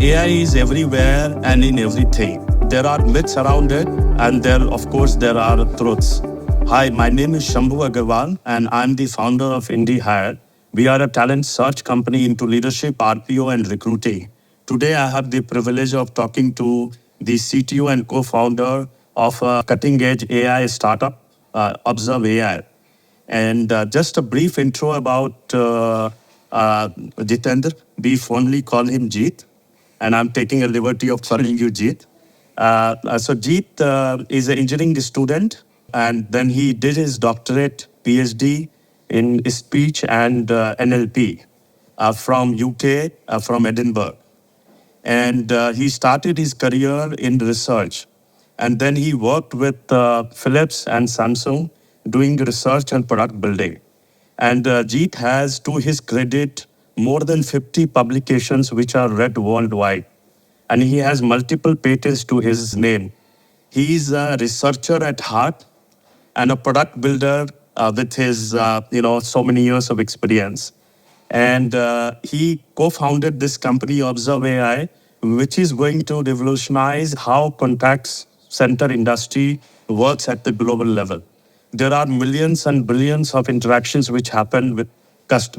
AI is everywhere and in everything. There are myths around it, and of course, there are truths. Hi, my name is Shambhu Agarwal, and I'm the founder of IndieHire. We are a talent search company into leadership, RPO, and recruiting. Today, I have the privilege of talking to the CTO and co-founder of a cutting-edge AI startup, Observe AI. And just a brief intro about Jitendra. We fondly call him Jeet, and I'm taking a liberty of calling you Jeet. So Jeet is an engineering student, and then he did his doctorate, PhD in speech and NLP from UK, from Edinburgh. And he started his career in research. And then he worked with Philips and Samsung doing research and product building. And Jeet has, to his credit, more than 50 publications which are read worldwide. And he has multiple patents to his name. He is a researcher at heart and a product builder with his, so many years of experience. And he co-founded this company, Observe AI, which is going to revolutionize how contact center industry works at the global level. There are millions and billions of interactions which happen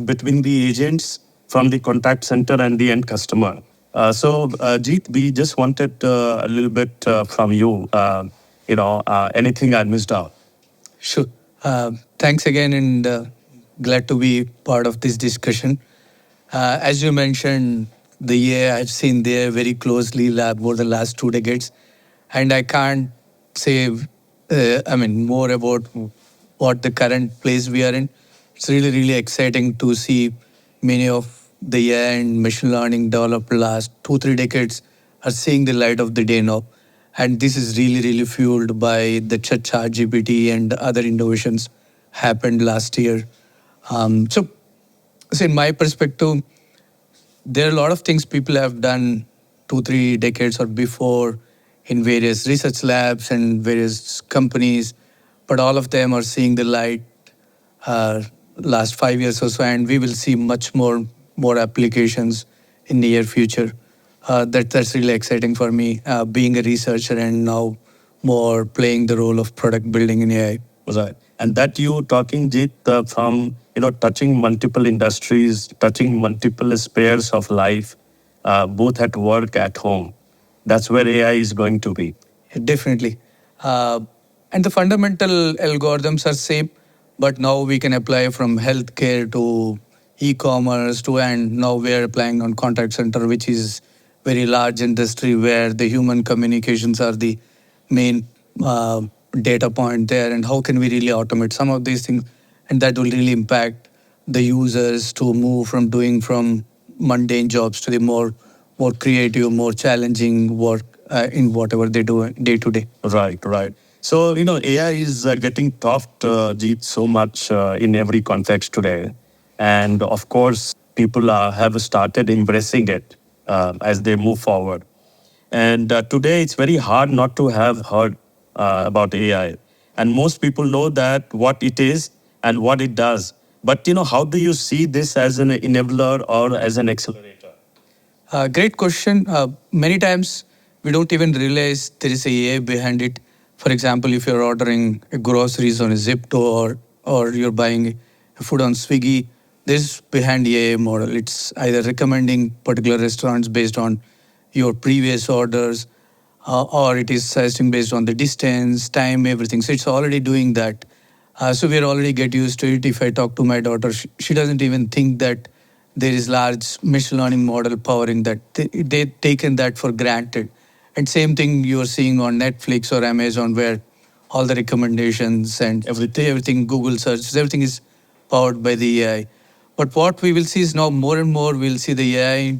between the agents from the contact center and the end customer. Jeet, we just wanted a little bit from you. Anything I missed out? Sure. Thanks again, and glad to be part of this discussion. As you mentioned, the year I've seen there very closely over the last 2 decades, and I can't say, more about what the current place we are in. It's really, really exciting to see many of the AI and machine learning developed last 2, 3 decades are seeing the light of the day now. And this is really, really fueled by the ChatGPT and other innovations happened last year. So in my perspective, there are a lot of things people have done 2, 3 decades or before in various research labs and various companies, but all of them are seeing the light last 5 years or so, and we will see much more applications in the near future. That's really exciting for me, being a researcher and now more playing the role of product building in AI. Right. And that you talking, Jeet, from touching multiple industries, touching multiple spheres of life, both at work, at home. That's where AI is going to be. Definitely. And the fundamental algorithms are same, but now we can apply from healthcare to e-commerce and now we are applying on contact center, which is very large industry where the human communications are the main data point there, and how can we really automate some of these things, and that will really impact the users to move from mundane jobs to the more creative, more challenging work in whatever they do day to day. Right. So, AI is getting taught, Jeet, so much in every context today. And of course, people have started embracing it as they move forward. And today, it's very hard not to have heard about AI. And most people know that what it is and what it does. But, how do you see this as an enabler or as an accelerator? Great question. Many times we don't even realize there is a AI behind it. For example, if you're ordering groceries on a Zipto or you're buying food on Swiggy, there's behind the AI model. It's either recommending particular restaurants based on your previous orders, or it is suggesting based on the distance, time, everything. So it's already doing that. So we're already get used to it. If I talk to my daughter, she doesn't even think that there is large machine learning model powering that. They've taken that for granted. And same thing you're seeing on Netflix or Amazon, where all the recommendations and everything Google searches, everything is powered by the AI. But what we will see is now more and more we'll see the AI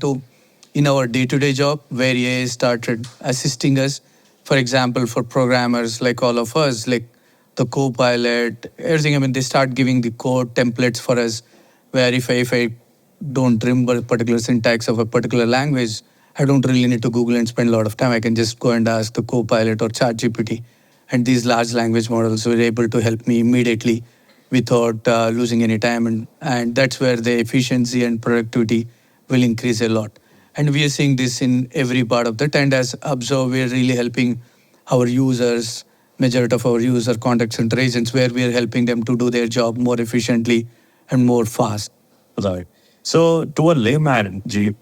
in our day-to-day job, where AI started assisting us. For example, for programmers like all of us, like the Copilot, everything. I mean, they start giving the code templates for us, where if I don't remember a particular syntax of a particular language, I don't really need to Google and spend a lot of time. I can just go and ask the Copilot or ChatGPT, and these large language models were able to help me immediately without losing any time, and that's where the efficiency and productivity will increase a lot. And we are seeing this in every part of that. And as Observe, we are really helping our users, majority of our user contact center agents, where we are helping them to do their job more efficiently and more fast. Right. So, to a layman, Jeep,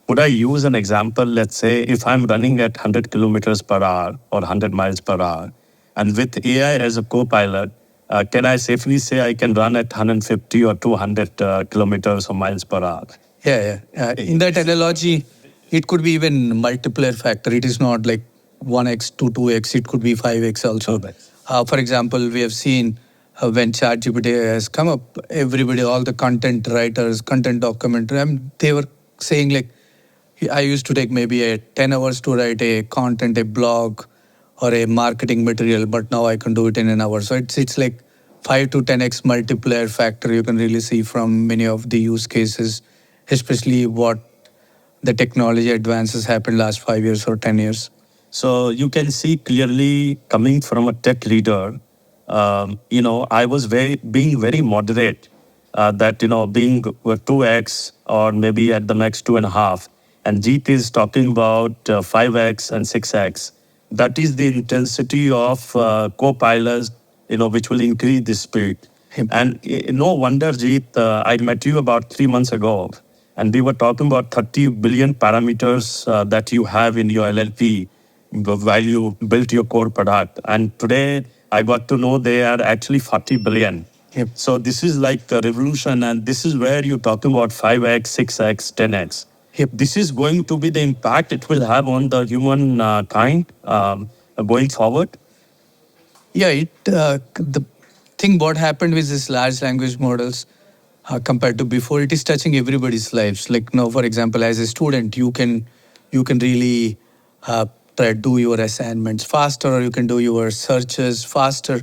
would I use an example? Let's say if I'm running at 100 kilometers per hour or 100 miles per hour, and with AI as a co-pilot, can I safely say I can run at 150 or 200 kilometers or miles per hour? Yeah. In that analogy, it could be even multiplier factor. It is not like 1x to 2x. It could be 5x also. Right. For example, we have seen when ChatGPT has come up, everybody, all the content writers, content documentary, they were saying like, I used to take maybe 10 hours to write a content, a blog, or a marketing material, but now I can do it in an hour. So it's like 5 to 10x multiplier factor you can really see from many of the use cases, especially what the technology advances happened last 5 years or 10 years. So you can see clearly coming from a tech leader, I was being very moderate that, being 2x or maybe at the max 2.5. And Jeet is talking about 5x and 6x. That is the intensity of co-pilots, which will increase the speed. And no wonder, Jeet, I met you about 3 months ago, and we were talking about 30 billion parameters that you have in your LLP while you built your core product. And today I got to know they are actually 40 billion. Yep. So this is like a revolution, and this is where you're talking about 5x, 6x, 10x. Yep. This is going to be the impact it will have on the human kind going forward. Yeah, the thing what happened with these large language models compared to before, it is touching everybody's lives. Like now, for example, as a student, you can really uh, try to do your assignments faster, or you can do your searches faster,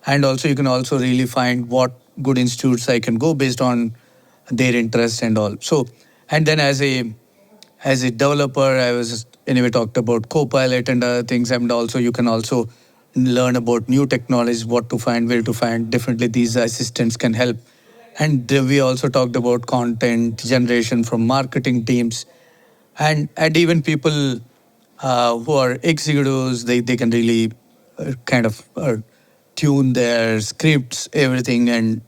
and also you can also really find what good institutes I can go based on their interest and all. So, and then as a developer, I was anyway talked about Copilot and other things, and also you can also learn about new technologies, what to find, where to find. Definitely, these assistants can help. And we also talked about content generation from marketing teams, and even people who are executives. They can really kind of tune their scripts, everything, and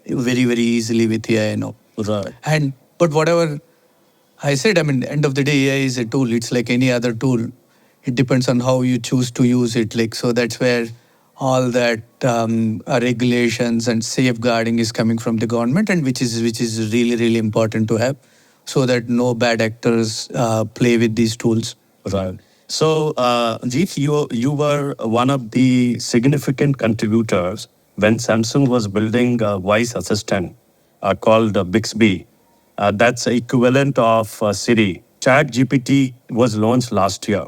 very easily with AI. Right. And but whatever I said, end of the day, AI is a tool. It's like any other tool. It depends on how you choose to use it. Like, so that's where all that regulations and safeguarding is coming from the government, and which is really important to have, so that no bad actors play with these tools. Right. So, Jeet, you were one of the significant contributors when Samsung was building a voice assistant called Bixby. That's equivalent of Siri. ChatGPT was launched last year.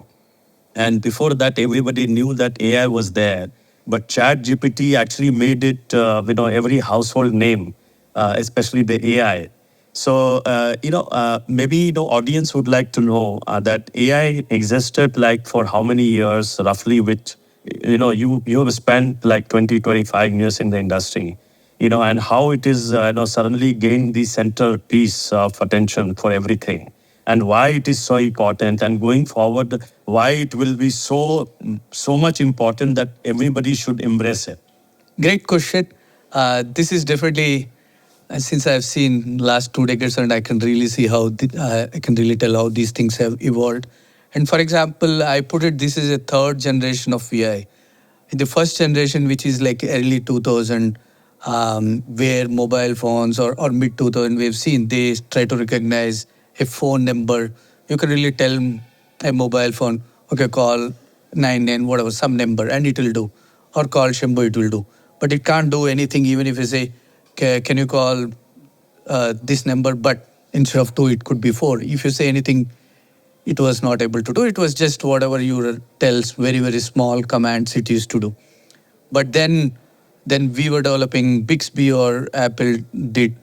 And before that, everybody knew that AI was there. But ChatGPT actually made it, every household name, especially the AI. So, maybe the audience would like to know that AI existed like for how many years roughly, which, you have spent like 20, 25 years in the industry, and how it is, suddenly gained the centerpiece of attention for everything, and why it is so important, and going forward, why it will be so much important that everybody should embrace it. Great question. This is definitely since I've seen last 2 decades, and I can really see how I can really tell how these things have evolved. And for example, I put it, this is a third generation of AI. In the first generation, which is like early 2000, where mobile phones, or mid 2000, we've seen they try to recognize a phone number. You can really tell a mobile phone, okay, call 99, whatever, some number, and it will do. Or call Shimbo, it will do. But it can't do anything, even if you say, can you call this number, but instead of 2, it could be 4. If you say anything, it was not able to do. It was just whatever you tells, very small commands it used to do. But then we were developing Bixby, or Apple did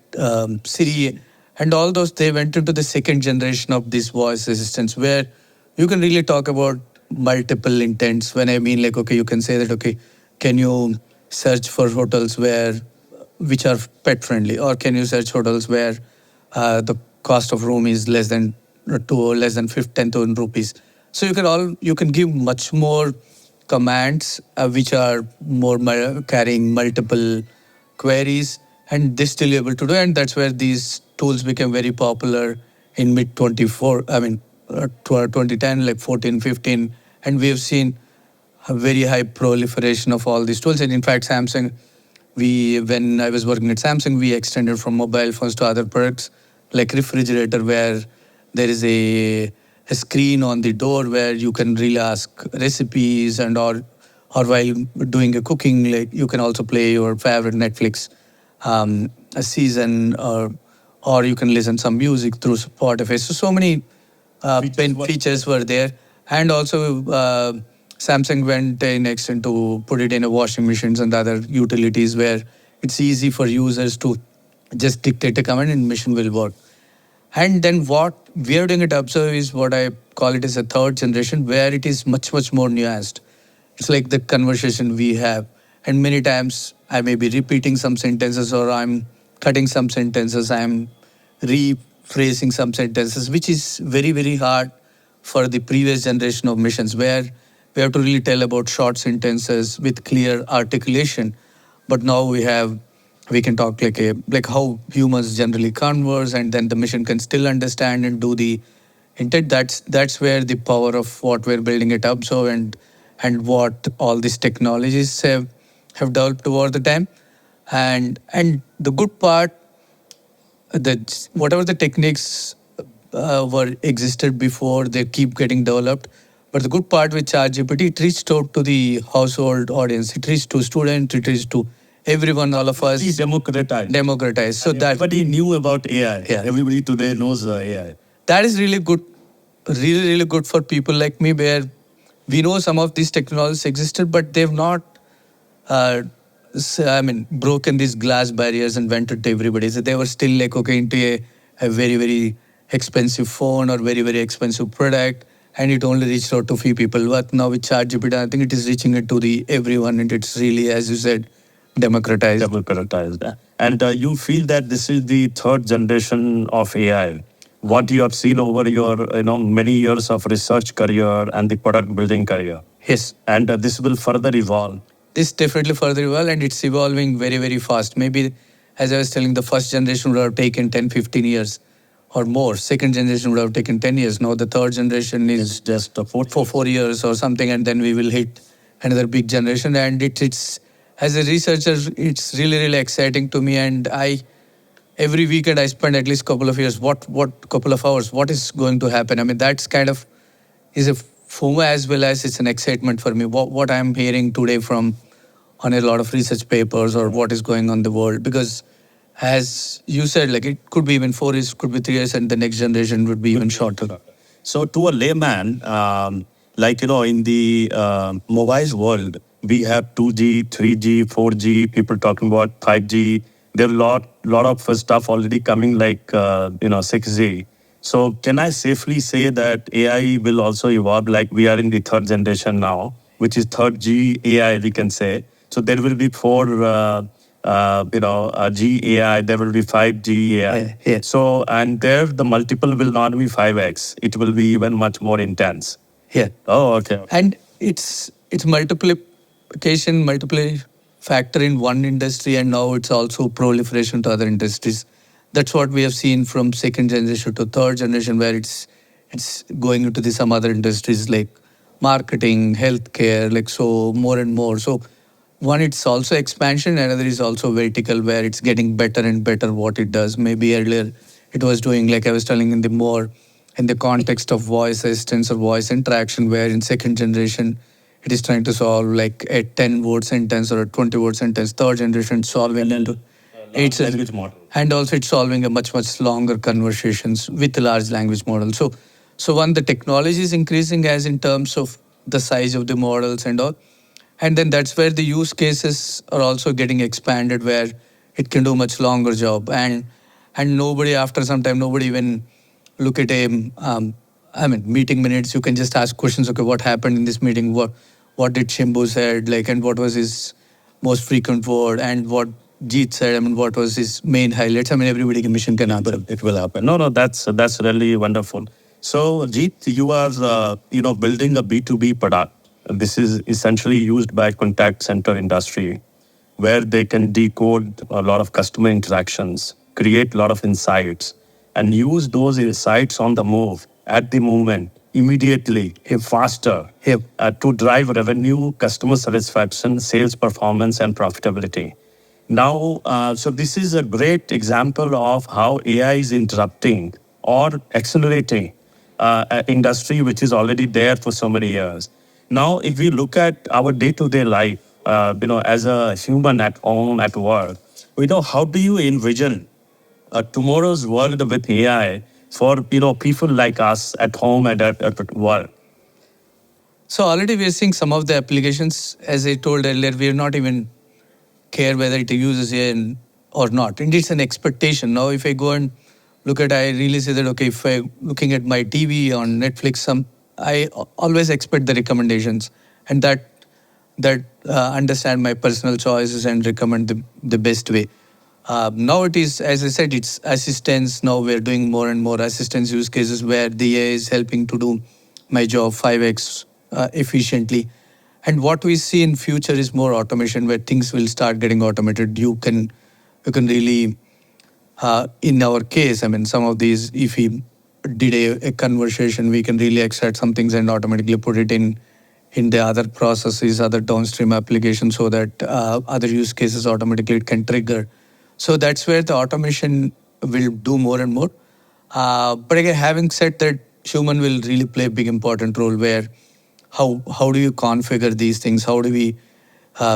Siri, and all those. They went into the second generation of this voice assistants, where you can really talk about multiple intents. When I mean, like, okay, you can say that, okay, can you search for hotels which are pet friendly, or can you search hotels where the cost of room is less than 10,000 rupees. So you can give much more commands which are carrying multiple queries, and this still able to do. And that's where these tools became very popular in mid 24. I mean, 2010, like 14, 15, and we have seen a very high proliferation of all these tools. And in fact, Samsung, when I was working at Samsung, we extended from mobile phones to other products like refrigerator, where there is a screen on the door where you can really ask recipes, and or while doing a cooking, like you can also play your favorite Netflix a season, or you can listen some music through Spotify. So many features were there. And also Samsung went in extent to put it in a washing machines and other utilities where it's easy for users to just dictate a command and machine will work. And then what we are doing at Observe is what I call it as a third generation, where it is much, much more nuanced. It's like the conversation we have. And many times I may be repeating some sentences, or I'm cutting some sentences, I'm rephrasing some sentences, which is very, very hard for the previous generation of missions, where we have to really tell about short sentences with clear articulation. But now we can talk like how humans generally converse, and then the machine can still understand and do the intent. That's where the power of what we're building it up. So and what all these technologies have developed over the time. And the good part, that whatever the techniques were existed before, they keep getting developed. But the good part with ChatGPT, it reached out to the household audience. It reached to students. It reached to everyone, all of us. It's democratized. Democratized. So that Everybody knew about AI. Yeah. Everybody today knows AI. that is really good, really good for people like me, where we know some of these technologies existed, but they've not broken these glass barriers and went to everybody. So they were still like, okay, into a very, very expensive phone or very, very expensive product, and it only reached out to few people. But now with ChatGPT, I think it is reaching it to the everyone, and it's really, as you said, democratized. Democratized. And you feel that this is the third generation of AI. What you have seen over your many years of research career and the product building career. Yes. And this will further evolve. This definitely further evolve, and it's evolving very, very fast. Maybe, as I was telling, the first generation would have taken 10, 15 years or more. Second generation would have taken 10 years. Now the third generation is Just for 4 years or something, and then we will hit another big generation. And it's as a researcher, it's really, really exciting to me. And every weekend I spend at least couple of years, couple of hours, what is going to happen? I mean, that's kind of is a FOMO as well as it's an excitement for me. What I'm hearing today from on a lot of research papers, or what is going on in the world, because as you said, like it could be even 4 years, could be 3 years, and the next generation would be even shorter. So to a layman, in the mobile world, we have 2G, 3G, 4G, people talking about 5G. There are lot of stuff already coming, 6G. So can I safely say that AI will also evolve, like we are in the third generation now, which is third G AI, we can say. So there will be 4G AI, there will be 5G AI. Yeah. So, and there the multiple will not be 5x. It will be even much more intense. Yeah. Oh, okay. And it's multiplication, multiple factor in one industry, and now it's also proliferation to other industries. That's what we have seen from second generation to third generation, where it's going into some other industries like marketing, healthcare, like so more and more. So one, it's also expansion, another is also vertical, where it's getting better and better what it does. Maybe earlier it was doing, like I was telling, in the context of voice assistance or voice interaction, where in second generation it is trying to solve like a 10-word sentence or a 20-word sentence. Third generation solving into it's language model. And also it's solving a much, much longer conversations with a large language model. So one, the technology is increasing as in terms of the size of the models and all. And then that's where the use cases are also getting expanded, where it can do much longer job. And nobody, after some time, nobody even look at meeting minutes. You can just ask questions. Okay, what happened in this meeting? What did Shimbu said? And what was his most frequent word? And what Jeet said, I mean, what was his main highlights? I mean, everybody can mission can answer. It will happen. No, that's really wonderful. So, Jeet, you are building a B2B product. This is essentially used by contact center industry, where they can decode a lot of customer interactions, create a lot of insights, and use those insights on the move at the moment, immediately, faster, to drive revenue, customer satisfaction, sales performance, and profitability. Now, so this is a great example of how AI is interrupting or accelerating an industry which is already there for so many years. Now, if we look at our day-to-day life, as a human at home, at work, how do you envision tomorrow's world with AI for people like us at home and at work? So already we're seeing some of the applications, as I told earlier, we're not even care whether it uses AI or not. And it's an expectation. Now, if I go and look at, I really say that, okay, if I'm looking at my TV on Netflix, I always expect the recommendations and that understand my personal choices and recommend the best way. Now it is, as I said, it's assistance. Now we're doing more and more assistance use cases where the AI is helping to do my job 5x efficiently. And what we see in future is more automation, where things will start getting automated. You can really, in our case, I mean, some of these, if we did a conversation, we can really extract some things and automatically put it in the other processes, other downstream applications, so that other use cases automatically it can trigger. So that's where the automation will do more and more. But again, having said that, human will really play a big important role, where how do you configure these things? How do we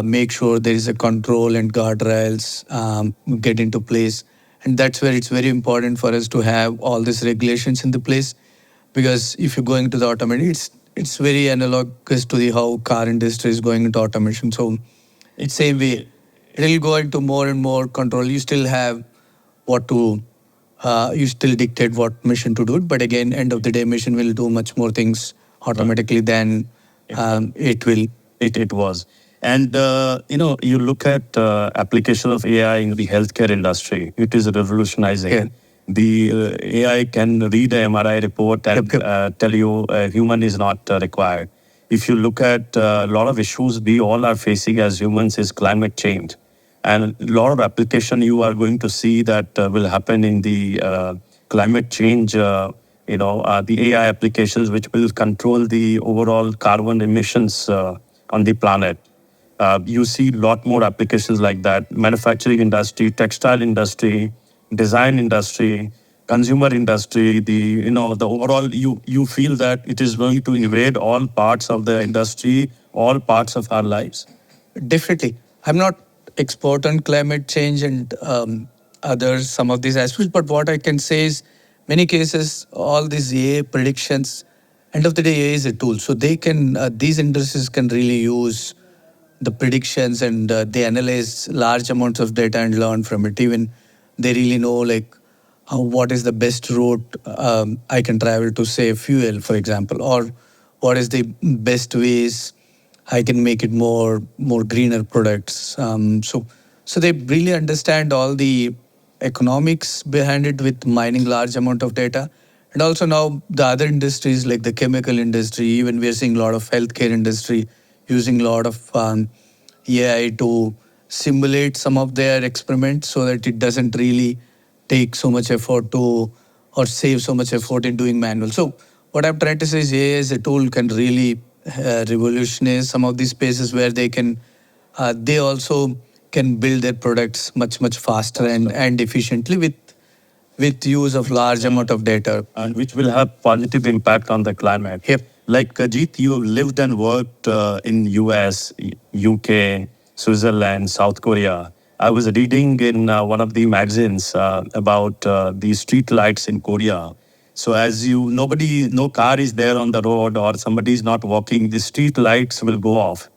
make sure there is a control and guardrails get into place? And that's where it's very important for us to have all these regulations in the place, because if you're going to the automation, it's very analogous to the how car industry is going into automation. So it's same way. It'll go into more and more control. You still have what to, you still dictate what mission to do. But again, end of the day, mission will do much more things automatically than it will. It was. And, you look at application of AI in the healthcare industry, it is revolutionizing. Yeah. The AI can read a MRI report and tell you a human is not required. If you look at a lot of issues we all are facing as humans is climate change. And a lot of application you are going to see that will happen in the climate change, the AI applications which will control the overall carbon emissions on the planet. You see a lot more applications like that. Manufacturing industry, textile industry, design industry, consumer industry, the overall, you feel that it is going to invade all parts of the industry, all parts of our lives. Definitely. I'm not expert on climate change and others, some of these aspects, but what I can say is many cases, all these AI predictions, end of the day, AI is a tool. So they can, these industries can really use the predictions and they analyze large amounts of data and learn from it. Even they really know like what is the best route I can travel to save fuel, for example, or what is the best ways I can make it more greener products. So they really understand all the economics behind it with mining large amount of data. And also now the other industries like the chemical industry, even we are seeing a lot of healthcare industry using a lot of AI to simulate some of their experiments so that it doesn't really take so much effort to or save so much effort in doing manual. So what I'm trying to say is AI as a tool can really revolutionize some of these spaces where they can, they also can build their products much faster and efficiently with use of large amount of data. And which will have positive impact on the climate. Yep. Like Ajit, you lived and worked in US, UK, Switzerland, South Korea. I was reading in one of the magazines about the street lights in Korea. So as no car is there on the road or somebody is not walking, the street lights will go off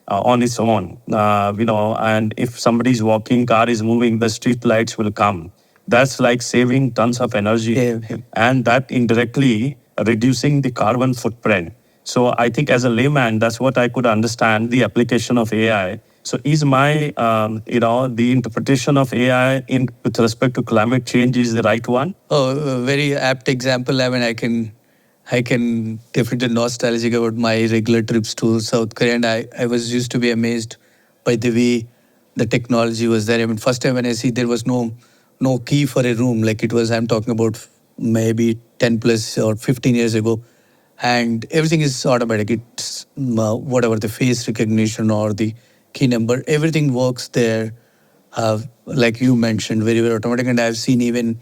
on its own. And if somebody is walking, car is moving, the street lights will come. That's like saving tons of energy. Yeah. And that indirectly reducing the carbon footprint. So I think as a layman, that's what I could understand the application of AI So is my, the interpretation of AI with respect to climate change is the right one? Oh, a very apt example. I mean, I can definitely nostalgic about my regular trips to South Korea, and I was used to be amazed by the way the technology was there. I mean, first time when I see there was no key for a room, like it was. I'm talking about maybe 10 plus or 15 years ago, and everything is automatic. It's whatever the face recognition or the key number, everything works there. Like you mentioned, very very automatic, and I've seen even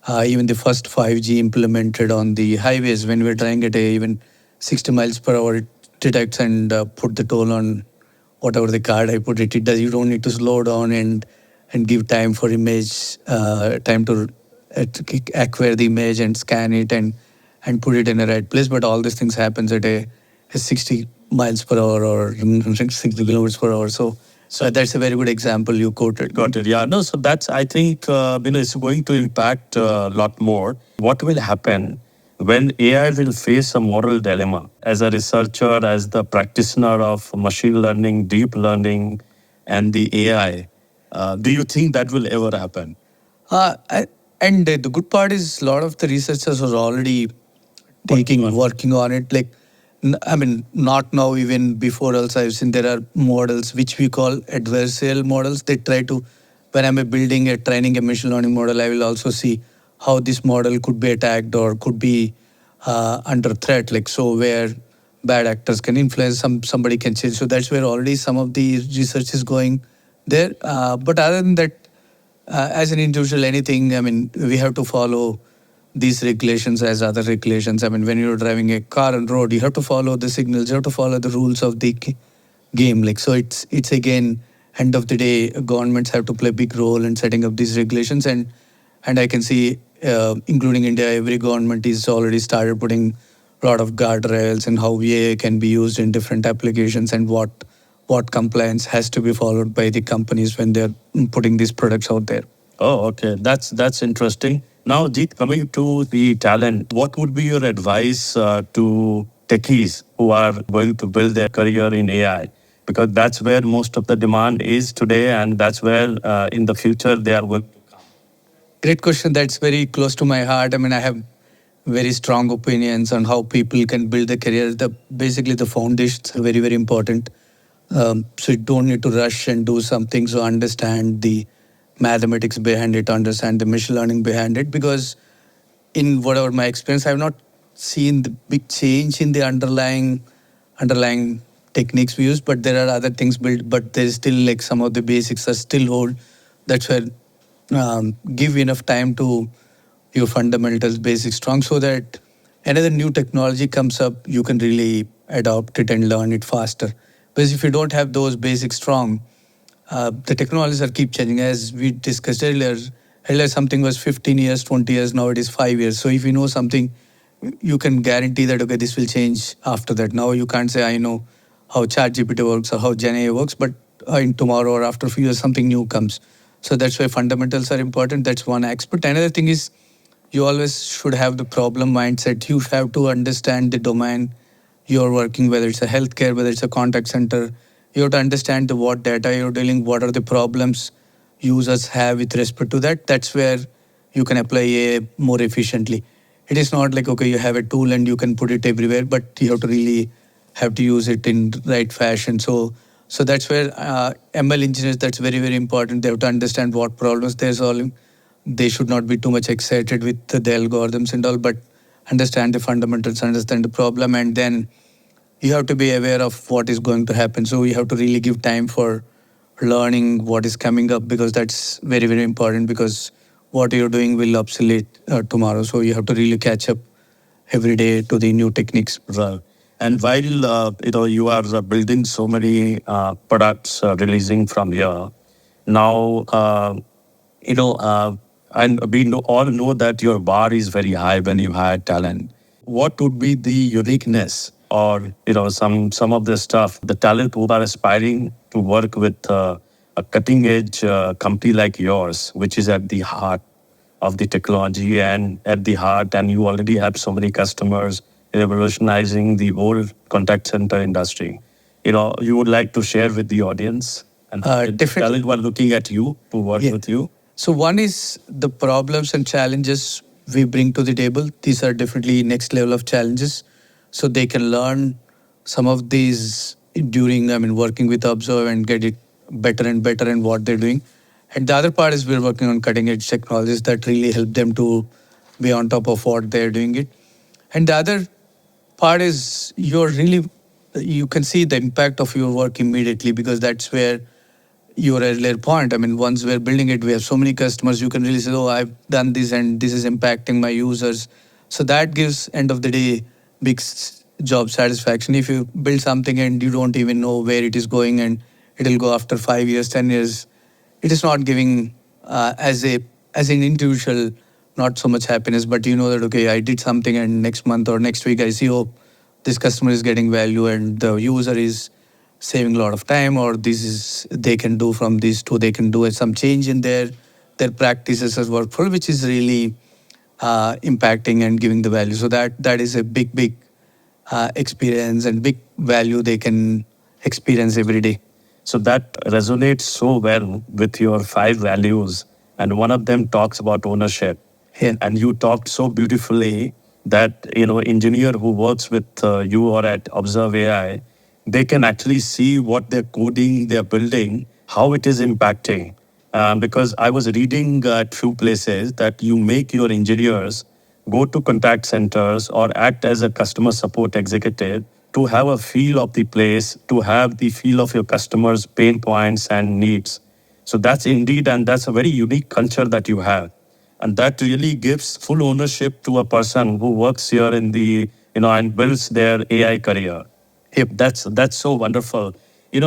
the first 5G implemented on the highways when we're trying at even 60 miles per hour, it detects and put the toll on whatever the card I put it. It does. You don't need to slow down and give time for image, time to acquire the image and scan it and put it in the right place. But all these things happens at a 60 miles per hour or 60 kilometers per hour. So that's a very good example you quoted. Got it. Yeah. No. So that's, I think it's going to impact a lot more. What will happen when AI will face a moral dilemma? As a researcher, as the practitioner of machine learning, deep learning, and the AI, do you think that will ever happen? And the good part is a lot of the researchers are already working on it. Like, I mean, not now, even before also, I've seen there are models which we call adversarial models. They try to, when I'm building a training a machine learning model, I will also see how this model could be attacked or could be under threat. Like, so where bad actors can influence, somebody can change. So that's where already some of the research is going there. But other than that, as an individual, anything, I mean, we have to follow these regulations as other regulations. I mean, when you're driving a car on road, you have to follow the signals, you have to follow the rules of the game. Like, so it's again, end of the day, governments have to play a big role in setting up these regulations. And I can see, including India, every government is already started putting a lot of guardrails and how AI can be used in different applications and what compliance has to be followed by the companies when they're putting these products out there. Oh, okay. That's interesting. Now, Jeet, coming to the talent, what would be your advice to techies who are going to build their career in AI? Because that's where most of the demand is today, and that's where in the future they are going. Great question. That's very close to my heart. I mean, I have very strong opinions on how people can build a career. Basically, the foundations are very, very important. So you don't need to rush and do something. So understand the mathematics behind it, understand the machine learning behind it. Because in whatever my experience, I've not seen the big change in the underlying techniques we use, but there are other things built. But there's still like some of the basics are still hold. That's where give enough time to your fundamentals basics strong so that another new technology comes up, you can really adopt it and learn it faster. Because if you don't have those basics strong, the technologies are keep changing. As we discussed earlier something was 15 years, 20 years, now it is 5 years. So if you know something, you can guarantee that, okay, this will change after that. Now you can't say, I know how ChatGPT works or how GenAI works, but in tomorrow or after a few years, something new comes. So that's why fundamentals are important. That's one aspect. Another thing is you always should have the problem mindset. You have to understand the domain you're working, whether it's a healthcare, whether it's a contact center. You have to understand what data you're dealing, what are the problems users have with respect to that. That's where you can apply AI more efficiently. It is not like, okay, you have a tool and you can put it everywhere, but you have to really have to use it in right fashion. So that's where ML engineers, that's very, very important. They have to understand what problems they're solving. They should not be too much excited with the algorithms and all, but understand the fundamentals, understand the problem, and then you have to be aware of what is going to happen. So you have to really give time for learning what is coming up, because that's very, very important, because what you're doing will obsolete tomorrow. So you have to really catch up every day to the new techniques. Right. And while you are building so many products releasing from here, now and we all know that your bar is very high when you hire talent. What would be the uniqueness, or some of the stuff the talent who are aspiring to work with a cutting edge company like yours, which is at the heart of the technology and at the heart, and you already have so many customers revolutionizing the whole contact center industry. You would like to share with the audience? And Definitely. talent were looking at you to work Yeah. with you. So one is the problems and challenges we bring to the table. These are definitely next level of challenges. So they can learn some of these during, working with Observe and get it better and better in what they're doing. And the other part is we're working on cutting edge technologies that really help them to be on top of what they're doing it. And the other part is you can see the impact of your work immediately, because that's where your earlier point. Once we're building it, we have so many customers. You can really say, "Oh, I've done this, and this is impacting my users." So that gives, end of the day, big job satisfaction. If you build something and you don't even know where it is going, and it'll go after 5 years, 10 years, it is not giving as an individual not so much happiness. But you know that, okay, I did something, and next month or next week I see, oh, this customer is getting value and the user is saving a lot of time, or this is they can do from this to they can do some change in their practices as workflow, which is really impacting and giving the value. So that is a big experience and big value they can experience every day. So that resonates so well with your 5 values. And one of them talks about ownership. Yeah. And you talked so beautifully that, engineer who works with you or at Observe AI, they can actually see what they're coding, they're building, how it is impacting. Because I was reading at few places that you make your engineers go to contact centers or act as a customer support executive to have a feel of the place, to have the feel of your customers' pain points and needs. So that's indeed, and that's a very unique culture that you have. And that really gives full ownership to a person who works here in the, and builds their AI career. Yep, that's so wonderful.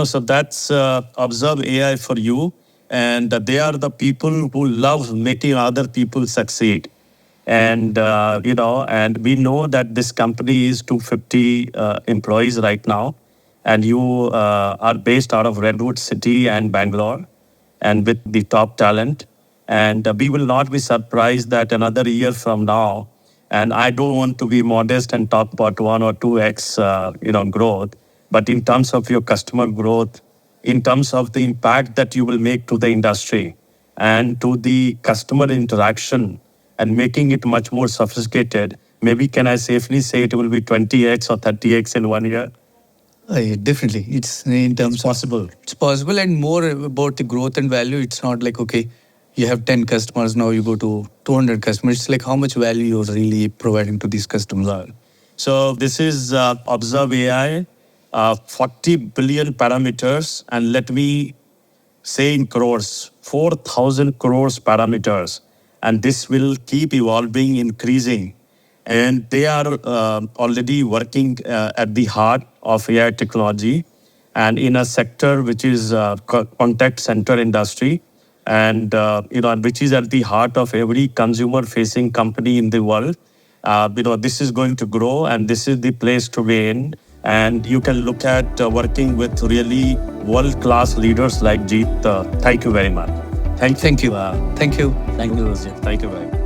So that's Observe AI for you. And they are the people who love making other people succeed. And, and we know that this company is 250 employees right now. And you are based out of Redwood City and Bangalore, and with the top talent. And we will not be surprised that another year from now, and I don't want to be modest and talk about 1 or 2x, growth, but in terms of your customer growth, in terms of the impact that you will make to the industry and to the customer interaction and making it much more sophisticated, maybe can I safely say it will be 20x or 30x in 1 year? Definitely, it's in terms It's possible. it's possible, and more about the growth and value. It's not like, okay, you have 10 customers, now you go to 200 customers. It's like how much value you're really providing to these customers. So this is Observe AI, 40 billion parameters, and let me say in crores, 4,000 crores parameters, and this will keep evolving, increasing. And they are already working at the heart of AI technology and in a sector which is contact center industry, and which is at the heart of every consumer facing company in the world. This is going to grow, and this is the place to be in. And you can look at working with really world-class leaders like Jeet. Thank you very much. Thank you. Thank you, Rajit. Thank you very much.